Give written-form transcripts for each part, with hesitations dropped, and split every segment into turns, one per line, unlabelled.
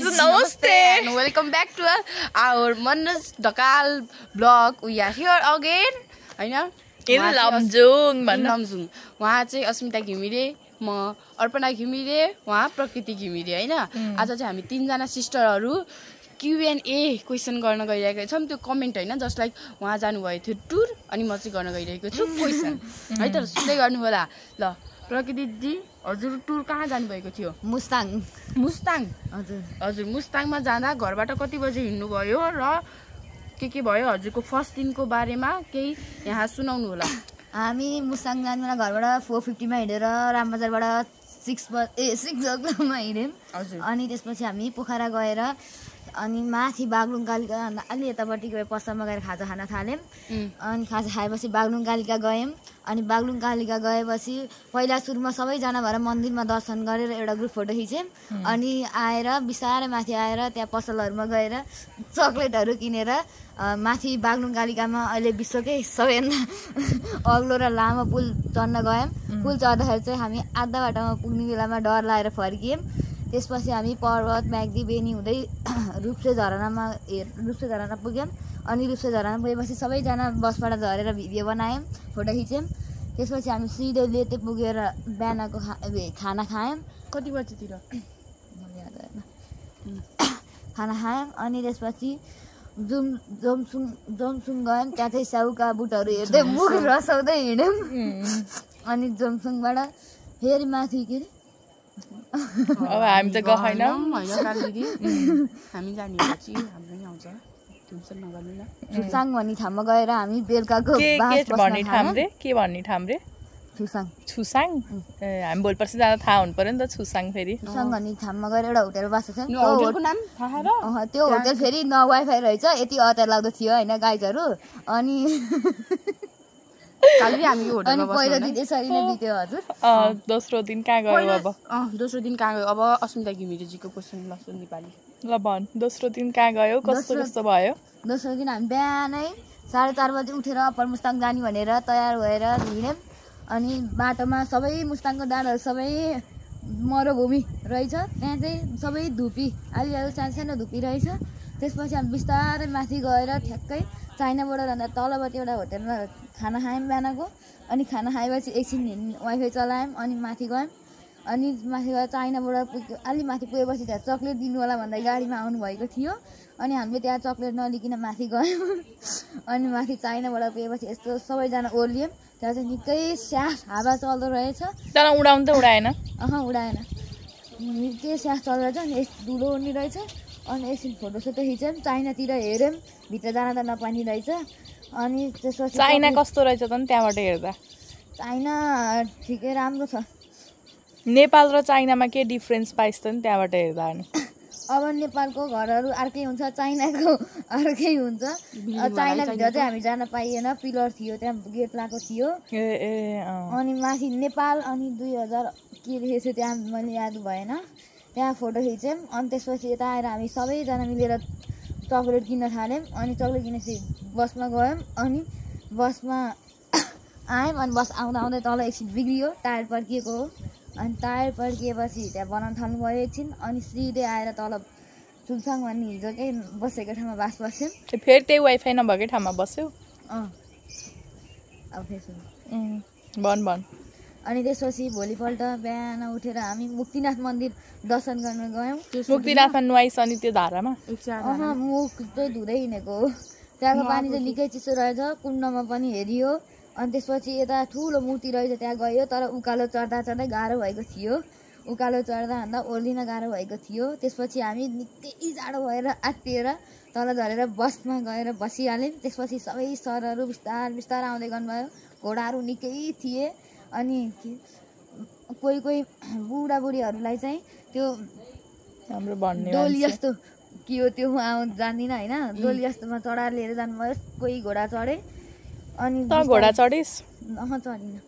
Namaste and welcome back to our Manoj Dakal vlog. We are here again. हैन
in Lamjung
Lamjung. वहाँ चाहिँ अस्मिता घिमिरे, म अर्पणा घिमिरे, वहाँ प्रकृति घिमिरे हैन. आज चाहिँ हामी तीनजना सिस्टरहरु Q&A क्वेशन गर्न गइरहेका छौं. त्यो कमेन्ट हैन जस्ट लाइक वहाँ जानु भयो थियो टुर अनि म चाहिँ गर्न गइरहेको छु क्वेशन. है त सुन्दै गर्नु होला. ल प्रकृति जी हजुर टुर कहाँ जानु भएको थियो?
मुस्ताङ हजुर
मुस्ताङमा जाँदा घरबाट कति बजे हिँड्नु भयो र के भयो हजुरको फर्स्ट दिनको बारेमा केही यहाँ सुनाउनु होला.
हामी मुस्ताङ जानुमा घरबाट 4:50 मा हिँडेर रामबजारबाट 6 o'clock मा हिँड्यौं. अनि त्यसपछि हामी पोखरा गएर अनि माथि बागलुङ कालिका अलि यतापट्टि गए पसलमा गएर खाजा खान थाल्यौं. अनि खाजा खाएपछि बागलुङ कालिका गयौं. अनि बागलुङ कालिका गएपछि पहिला सुरुमा सबैजना भएर मन्दिरमा दर्शन गरेर एउटा ग्रुप फोटो खिच्यौं. अनि आएर बिस्तारै माथि आएर त्यहाँ पसलहरुमा गएर चकलेटहरु किनेर माथि बागलुङ कालिकामा अहिले विश्वकै सबैभन्दा अग्लो र लामो पुल चढ्न गयौं. पुल चढ्दाखेरि चाहिँ हामी आधा बाटोमा पुग्ने बेलामा डर लागेर फर्कियौं. त्यसपछि हामी पर्वत म्याग्दी बेनी हुँदै रुप्से झरना पुग्यौं. अनि रुप्से झरना पुगेपछि सबैजना बसबाट झरेर भिडियो बनायौं, फोटो खिच्यौं. त्यसपछि हामी सिधै लेते पुगेर बिहानको खाना खायौं.
कति बजेतिर
खाना खायौं. अनि त्यसपछि जोमसुङ गयौं. त्यहाँ चाहिँ स्याउका बुटहरु हेर्दै मुख रसाउँदै हिँड्यौं. अनि जोमसुङबाट फेरि माथि के
अब हामी त गएनौं
हैन कालिदी हामी जाने पछि हाम्रो नि आउँछ टेन्सन नगर्नु न.
छुसाङ भन्ने ठाउँमा गएर हामी बेलुकाको
के भन्ने ठाउँ रे छुसाङ हामी भोलि पर्सि जाँदा थाहा हुनु पर्यो नि त. छुसाङ फेरि
छुसाङ भन्ने ठाउँमा गएर एउटा होटल बसेको छ.
होटलको नाम थाहा र
त्यो होटल फेरि न वाइफाई रहेछ. यति अत्यार लाग्दो थियो हैन गाइजहरु. अनि
काली हामी होटलमा बस्यौं.
पहिलो दिन यसरी नै बित्यो हजुर.
दोस्रो दिन कहाँ गयो अब?
दोस्रो दिन कहाँ गयो अब? अस्मिता घिमिरेजीको क्वेशन ल सुन नेपाली.
ल भन दोस्रो दिन कहाँ गयो, कस्तो भयो?
दोस्रो दिन हामी बिहानै 4:30 बजे उठेर अप्पर मुस्ताङ जाने भनेर तयार भएर हिँड्यौं. अनि बाटोमा सबै मुस्ताङको डाँडाहरु सबै मरुभूमि रहेछ. त्यहाँ चाहिँ सबै धुपी अलि सानो धुपी रहेछ. त्यसपछि हामी बिस्तारै माथि गएर ठ्याक्कै चाइनाबाट जाँदा तलबाट एउटा होटलमा खाना खायौं बिहानको. अनि खाना खाएपछि एकछिन वाइफाई चलायौं. अनि माथि गयौं. अनि माथि गएर चाइनाबाट पुग्यो. अलि माथि पुगेपछि त्यहाँ चक्लेट दिनु होला भन्दै गाडीमा आउनु भएको थियो. अनि हामीले त्यहाँ चक्लेट नलिकन माथि गयौं. अनि माथि चाइनाबाट पुगेपछि यस्तो सबैजना ओर्लियौं. त्यहाँ चाहिँ निकै स्यास हावा चल्दो रहेछ.
तर उडाउनु त उडाएन.
उडाएन. निकै स्यास चल्दो रहेछ. अनि धुलो उड्ने रहेछ. अनि एकछिन फोटोसोटो खिच्यौं. चाइनातिर हेर्यौं. भित्र जान त नपानी रहेछ. अनि त्यसपछि
चाइना कस्तो रहेछ त नि त्यहाँबाट हेर्दा?
चाइना ठिकै राम्रो छ.
नेपाल र चाइनामा के डिफरेन्स पाइस् त नि त्यहाँबाट हेर्दा?
अब नेपालको घरहरु अर्कै हुन्छ, चाइनाको अर्कै हुन्छ. चाइनाभित्र चाहिँ हामी जान पाइएन. पिलर थियो त्यहाँ, गेट लगाएको थियो. अनि माथि नेपाल. अनि 2000 के रहेछ त्यहाँ मैले याद भएन. त्यहाँ फोटो खिच्यौं. अनि त्यसपछि यता आएर हामी सबैजना मिलेर चकलेट किन्न थाल्यौं. अनि चकलेट किनेपछि बसमा गयौं. अनि बसमा आयौं. अनि बस आउँदा आउँदै तल एकछिन बिग्रियो, टायर पड्किएको हो. अनि टायर पड्किएपछि त्यहाँ बनाउन थाल्नु भयो एकछिन. अनि सिधै आएर तल चुलसाङ भन्ने हिजोकै बसेको ठाउँमा बास बस्यौं.
फेरि त्यही वाइफाई नभएकै ठाउँमा बस्यौ?
अब फेरि
भन.
अनि त्यसपछि भोलिपल्ट बिहान उठेर हामी मुक्तिनाथ मन्दिर दर्शन गर्न गयौं.
मुक्तिनाथमा नुहाइस अनि त्यो धारामा?
मुख चाहिँ धुँदै हिँडेको हो. त्यहाँको पानी चाहिँ निकै चिसो रहेछ. कुण्डमा पनि हेरियो. अनि त्यसपछि यता ठुलो मूर्ति रहेछ त्यहाँ गयो. तर उकालो चढ्दा गाह्रो भएको थियो. उकालो चढ्दा भन्दा ओर्लिन गाह्रो भएको थियो. त्यसपछि हामी निकै जाडो भएर आत्तिएर तल झरेर बसमा गएर बसिहाल्यौं. त्यसपछि सबै सरहरू बिस्तार आउँदै गर्नुभयो. घोडाहरू निकै थिए. अनि कोही बुढाबुढीहरूलाई चाहिँ त्यो
हाम्रो भन्ने
डोली जस्तो के हो त्यो जान्दिनँ हैन. डोली जस्तोमा चढाएर लिएर जानुभयो. कोही घोडा चढे. अनि
घोडा चढिस?
चढिन.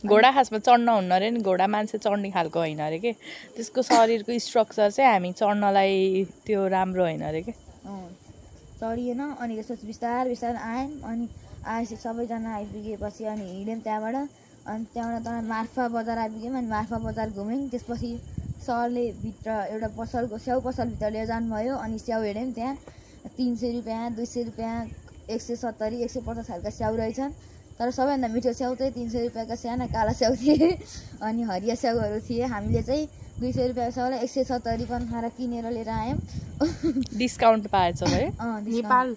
घोडा खासमा चढ्न हुन्न अरे नि. घोडा मान्छे चढ्ने खालको होइन अरे के. त्यसको शरीरको स्ट्रक्चर चाहिँ हामी चढ्नलाई त्यो राम्रो होइन अरे के.
चढिएन. अनि त्यसपछि बिस्तार आयौँ. अनि आएपछि सबैजना आइपुगेपछि अनि हिँड्यौँ त्यहाँबाट. अनि त्यहाँबाट मार्फा बजार आइपुग्यौँ. अनि मार्फा बजार घुम्यौँ. त्यसपछि सरले भित्र एउटा पसलको स्याउ पसलभित्र लिएर जानुभयो अनि स्याउ हेऱ्यौँ त्यहाँ 300 रुपियाँ 200 रुपियाँ 170 150 खालका स्याउ रहेछन् तर सबैभन्दा मिठो स्याउ चाहिँ 300 रुपियाँका साना काला स्याउ थिए अनि हरिया स्याउहरू थिए हामीले चाहिँ 200 रुपियाँको स्याउलाई 170 पन्खाएर किनेर लिएर आयौँ
डिस्काउन्ट पाएछ है
Nepal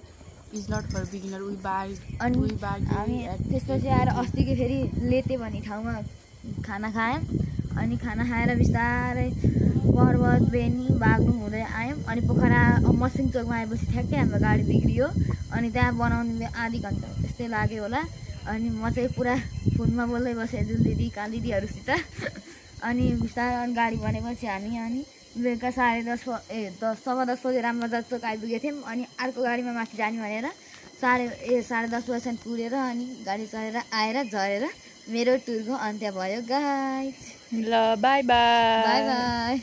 is not for beginner we by
अनि हामी त्यसपछि आएर अस्तिको फेरि लेते भन्ने ठाउँमा खाना खायौँ अनि खाना खाएर बिस्तारै पर्वत बेनी बागलुङ हुँदै आयौँ अनि पोखरा मसिङ चोकमा आएपछि ठ्याक्कै हाम्रो गाडी बिग्रियो अनि त्यहाँ बनाउने आधी घन्टा त्यस्तै लाग्यो होला अनि म चाहिँ पुरा फोनमा बोल्दै बसेँ जुल दिदी काल दिदीहरूसित अनि बिस्तारै अनि गाडी बनेपछि हामी अनि बेलुका 10:30 बजे रामबजार चोक आइपुगेको थियौँ अनि अर्को गाडीमा माथि जाने भनेर 10:30 बजीसम्म कुरेर अनि गाडी चढेर आएर झरेर मेरो टुरको अन्त्य भयो गाइस
ल बाई बाई
बाई बाई